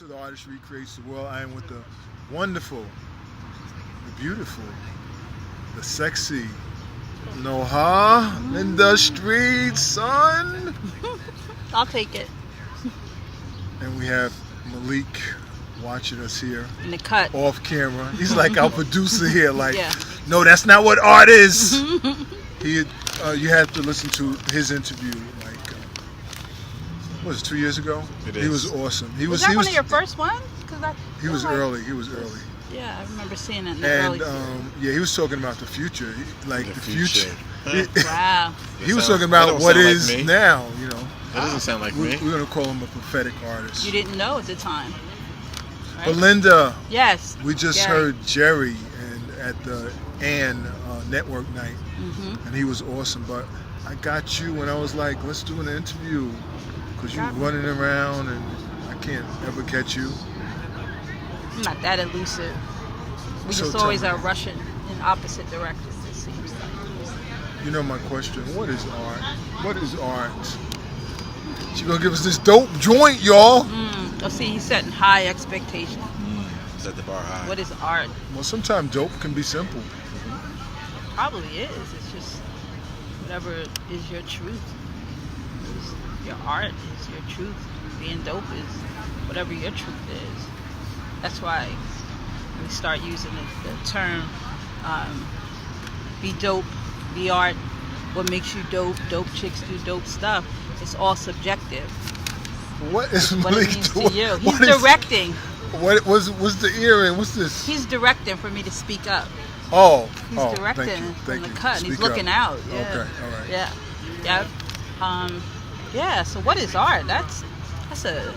to the Artist Recreates the World. I am with the wonderful, the beautiful, the sexy Noha in the streets, son. I'll take it. And we have Malik watching us here In the cut. off camera. He's like our producer here. Like, Yeah. no, that's not what art is. You have to listen to his interview. Like, what was it, 2 years ago? It He is. was awesome. Was that one of your first ones? He was early. He was early. Yeah, I remember seeing it in the early And yeah, he was talking about the future, like the future. Wow. He was That talking about don't what sound like is me. now. You know, That doesn't sound like we're me. gonna call him a prophetic artist. You didn't know at the time. Right? Belinda, Yes. we just Gary. heard Jerry at the Ann Network night, Mm-hmm. and he was awesome. But I got you when I was like, let's do an interview, because you're Got me. running around and I can't ever catch you. I'm not that elusive. We So just tell always me. are rushing in opposite directions, it seems like. You know my question, what is art? What is art? She gonna give us this dope joint, y'all. Oh, see, he's setting high expectations. Set the bar high. What is art? Well, sometimes dope can be simple. Probably is. It's just whatever is your truth. Your art is your truth. Being dope is whatever your truth is. That's why we start using the term be dope, be art. What makes you dope? Dope chicks do dope stuff. It's all subjective. What is What Malik it means to doing? you. What He's is- directing. What was the earring? What's this? He's directing for me to speak up. Oh, He's oh, directing thank you, from thank the you. cut. And he's Speak looking up. out. Yeah. Okay, all right. Yeah. Yeah. Yeah. So what is art? That's a.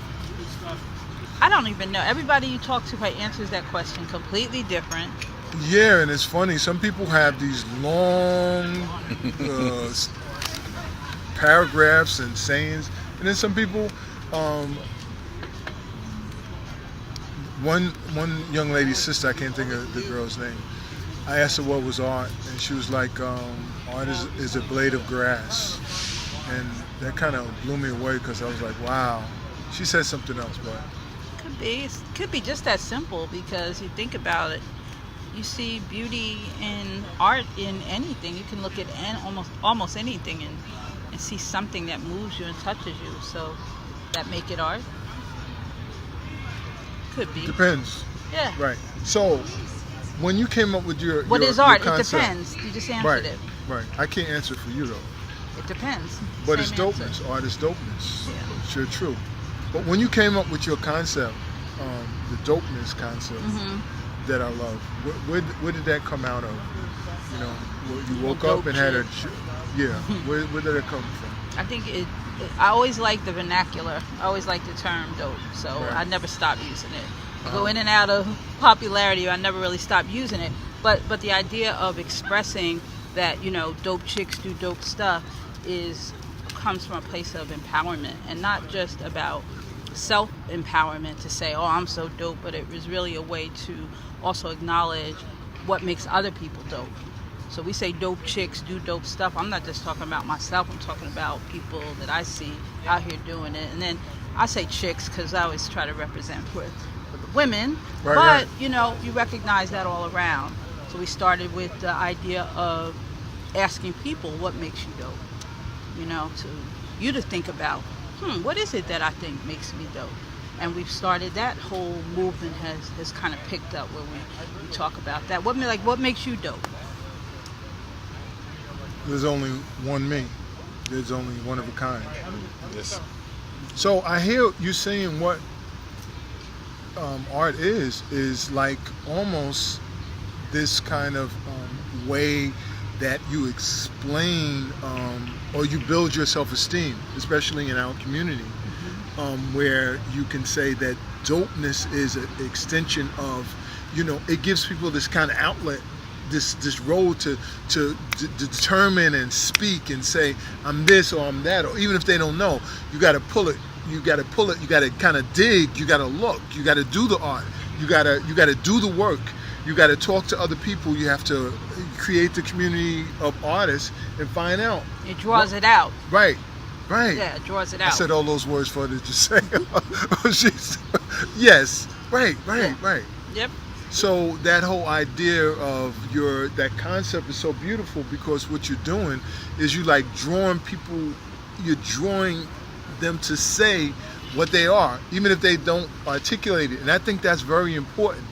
I don't even know. Everybody you talk to answers that question completely different. Yeah, and it's funny. Some people have these long paragraphs and sayings, and then some people. One young lady's sister, I can't think of the girl's name. I asked her what was art, and she was like, "Art is a blade of grass," and that kind of blew me away because I was like, "Wow." She said something else, but Could be. It could be just that simple because you think about it. You see beauty in art in anything. You can look at almost anything and see something that moves you and touches you. So that make it art. Could be. depends. Yeah. Right. So, when you came up with your What your, is art? your It concept, depends. You just answered Right. it. Right. I can't answer for you though. It depends. But it's Same answer. dopeness. Art is dopeness. Yeah. Sure, true. But when you came up with your concept, the dopeness concept Mm-hmm. that I love, where did that come out of? You know, you woke Well, up and had a, dope yeah. Where did it come from? I think I always like the vernacular. I always like the term dope. So Right. I never stop using it. I go in and out of popularity. I never really stop using it. But the idea of expressing that, dope chicks do dope stuff comes from a place of empowerment and not just about self-empowerment to say, oh, I'm so dope, but it was really a way to also acknowledge what makes other people dope. So we say dope chicks do dope stuff. I'm not just talking about myself. I'm talking about people that I see out here doing it. And then I say chicks because I always try to represent for the women. Right, but, right. You recognize that all around. So we started with the idea of asking people what makes you dope. To you to think about, what is it that I think makes me dope? And we've started that whole movement has kind of picked up where we talk about that. What makes you dope? There's only one me. There's only one of a kind. Yes. So I hear you saying what art is like almost this kind of way that you explain or you build your self-esteem, especially in our community, where you can say that dopeness is an extension of, it gives people this kind of outlet, this road to determine and speak and say, I'm this or I'm that, or even if they don't know, you got to pull it. You got to kind of dig, you got to look, you got to do the art, you got to do the work, you got to talk to other people, you have to create the community of artists and find out. It draws it out. Right. Right. Yeah, it draws it I out. said all those words for her to just say. Yes. Right. Yep. So that whole idea of that concept is so beautiful, because what you're doing is you like drawing people, you're drawing them to say what they are, even if they don't articulate it. And I think that's very important,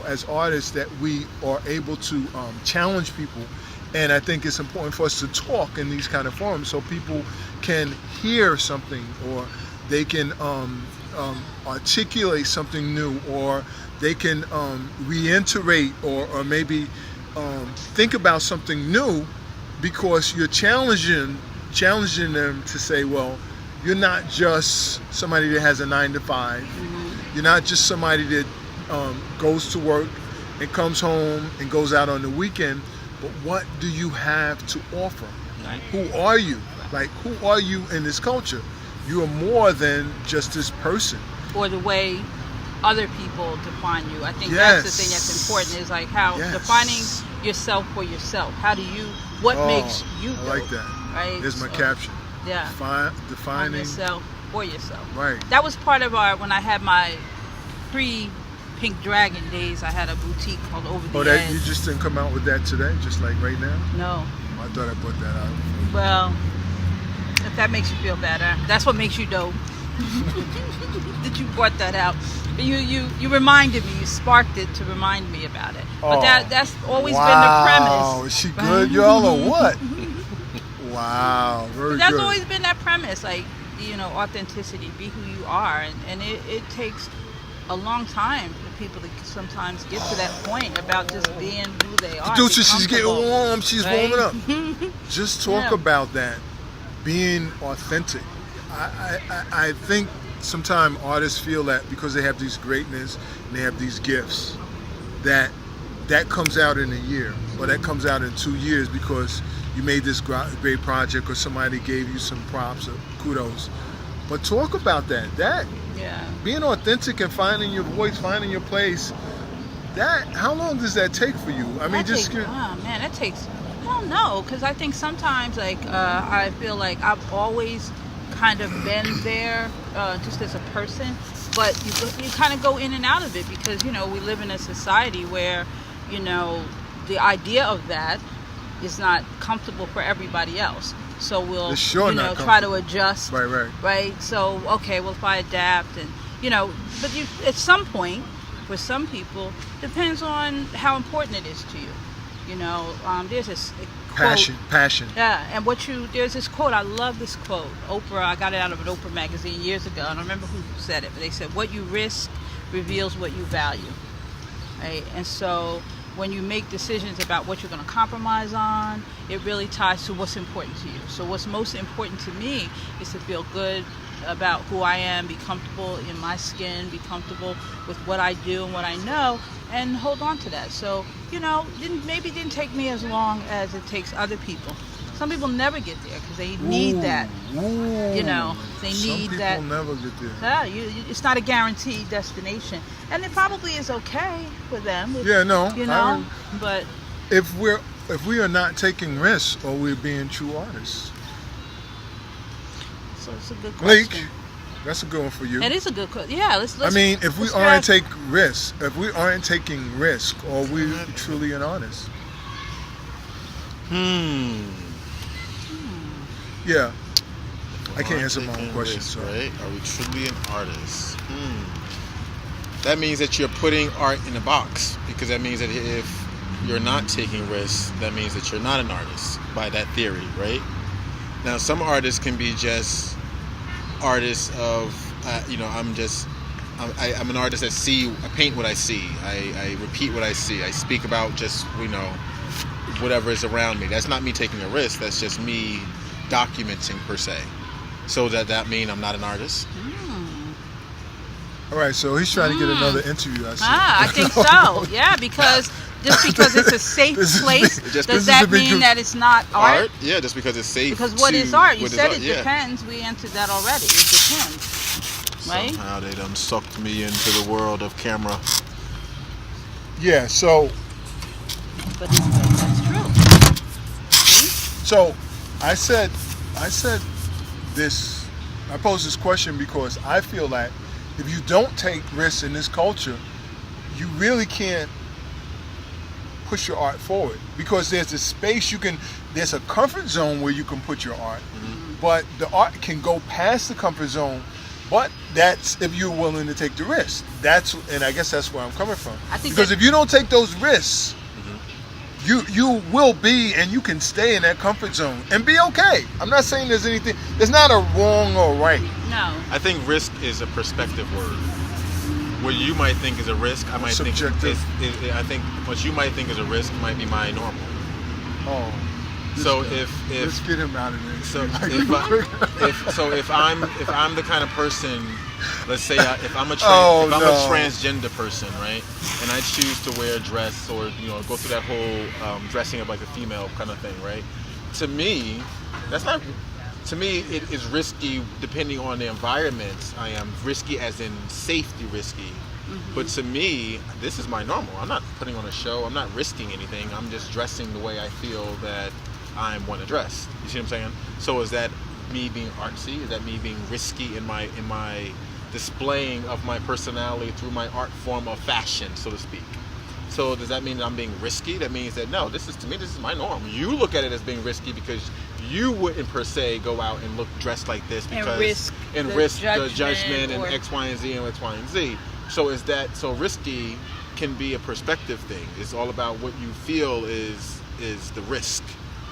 as artists, that we are able to challenge people. And I think it's important for us to talk in these kind of forums so people can hear something, or they can articulate something new, or they can reiterate, or maybe think about something new, because you're challenging them to say, well, you're not just somebody that has a 9 to 5. You're not just somebody that goes to work and comes home and goes out on the weekend. But what do you have to offer? Right. Who are you? Like, who are you in this culture? You are more than just this person. Or the way other people define you. I think that's the thing that's important, is like how defining yourself for yourself. How do you, what makes you I like that. Right? There's my caption. Yeah. Defining yourself for yourself. Right. That was part of when I had my pre-Pink Dragon days, I had a boutique called Over the Edge. You just didn't come out with that today, just like right now? No. I thought I put that out. Well, if that makes you feel better, that's what makes you dope. That you brought that out. You reminded me, you sparked it to remind me about it. But that's always been the premise. Wow, is she good, y'all, or what? Wow, very good. That's always been that premise, like, authenticity, be who you are. And it takes a long time for people to sometimes get to that point about just being who they are. Producer, she's getting warm. She's warming up. Just talk Yeah. about that, being authentic. I think sometimes artists feel that because they have these greatness and they have these gifts, that comes out in a year, or that comes out in 2 years because you made this great project, or somebody gave you some props or kudos. But talk about that. Being authentic and finding your voice, finding your place. How long does that take for you? I mean, that takes. I don't know, because I think sometimes, like, I feel like I've always kind of been there, just as a person. But you kind of go in and out of it, because we live in a society where the idea of that is not comfortable for everybody else. So we'll try to adjust. Right. So if I adapt, and but at some point, for some people, depends on how important it is to you. There's this quote, passion. Yeah, and there's this quote. I love this quote. Oprah. I got it out of an Oprah magazine years ago. I don't remember who said it, but they said, "What you risk reveals what you value." Right, and so when you make decisions about what you're going to compromise on, it really ties to what's important to you. So what's most important to me is to feel good about who I am, be comfortable in my skin, be comfortable with what I do and what I know, and hold on to that. So, maybe it didn't take me as long as it takes other people. Some people never get there because they need that. They need that. Some people never get there. Yeah, it's not a guaranteed destination, and it probably is okay for them. But if we are not taking risks, or we're being true artists. So it's a good question. Malik, that's a good one for you. It is a good question. Yeah, let's. I mean, if we aren't taking risks, are we truly an artist? Yeah, I can't answer my own question. Right? Are we truly an artist? That means that you're putting art in a box, because that means that if you're not taking risks, that means that you're not an artist by that theory, right? Now, some artists can be just artists of, I'm an artist that I paint what I see. I repeat what I see. I speak about just, whatever is around me. That's not me taking a risk. That's just me documenting, per se. So does that mean I'm not an artist? All right, so he's trying to get another interview. I think so. Yeah, because just because it's a safe place, does that mean that it's not art? Yeah, just because it's safe. Because what is art? You said it depends. We answered that already. It depends. Right? Somehow they done sucked me into the world of camera. Yeah, so. But that's true. See? So, I said this. I pose this question because I feel that if you don't take risks in this culture, you really can't push your art forward, because there's a space there's a comfort zone where you can put your art, but the art can go past the comfort zone. But that's if you're willing to take the risk. And I guess that's where I'm coming from. Because if you don't take those risks, you will be, and you can stay in that comfort zone and be okay. I'm not saying there's not a wrong or right. No. I think risk is a perspective word. What you might think is a risk, I might Subjective. think I think what you might think is a risk might be my normal. Oh. So let's get him out of there. So if I'm the kind of person, let's say if I'm a transgender person, right, and I choose to wear a dress or go through that whole dressing up like a female kind of thing, right? To me, it is risky depending on the environment. I am risky as in safety risky. But to me, this is my normal. I'm not putting on a show. I'm not risking anything. I'm just dressing the way I feel that I want to dress. You see what I'm saying? So is that me being artsy? Is that me being risky in my displaying of my personality through my art form of fashion, so to speak? So does that mean that I'm being risky? That means that no, this is my norm. You look at it as being risky because you wouldn't per se go out and look dressed like this because and risk the judgment and X, Y, and Z and X, Y, and Z. So so risky can be a perspective thing. It's all about what you feel is the risk.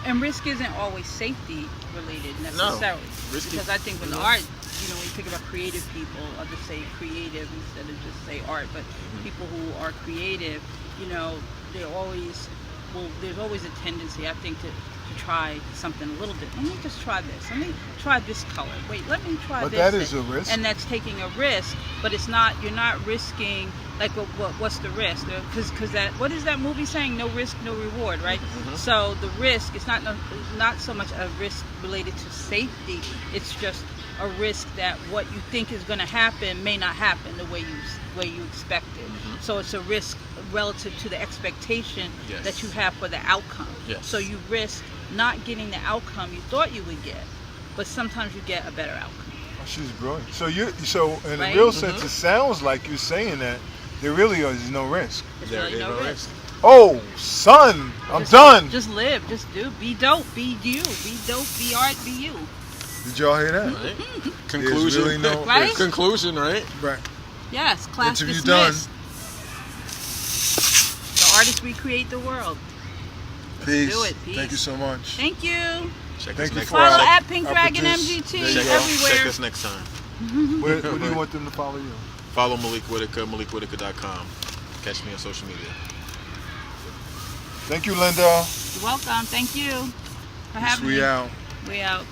And risk isn't always safety related necessarily. No, risky. Because I think with art, when you think about creative people, I'll just say creative instead of just say art, but people who are creative, there's always a tendency, I think, to try something a little bit. Let me just try this. Let me try this color. Wait, let me try this. But that is a risk. And that's taking a risk, but you're not risking, like, what's the risk? Because what is that movie saying? No risk, no reward, right? So the risk, it's not so much a risk related to safety, it's just a risk that what you think is going to happen may not happen the way you expect it. So it's a risk relative to the expectation that you have for the outcome. So you risk not getting the outcome you thought you would get, but sometimes you get a better outcome. Oh, she's brilliant. So in a real sense, it sounds like you're saying that there really is no risk. There is no risk. Oh, son, I'm done. Just live, just do, be dope, be you, be dope, be art, be you. Did y'all hear that? Right. Conclusion. Really no right? Conclusion, right? Right. Yes, class Interview dismissed. done. The artists recreate the world. Peace. Do it. Peace. Thank you so much. Thank you. Thank you for Follow at Pink our Dragon producers. MGT There you go. everywhere. Check us next time. Where do you want them to follow you? Follow Malik Whitaker, MalikWhitaker.com. Catch me on social media. Thank you, Linda. You're welcome. Thank you for having me. We out. We out.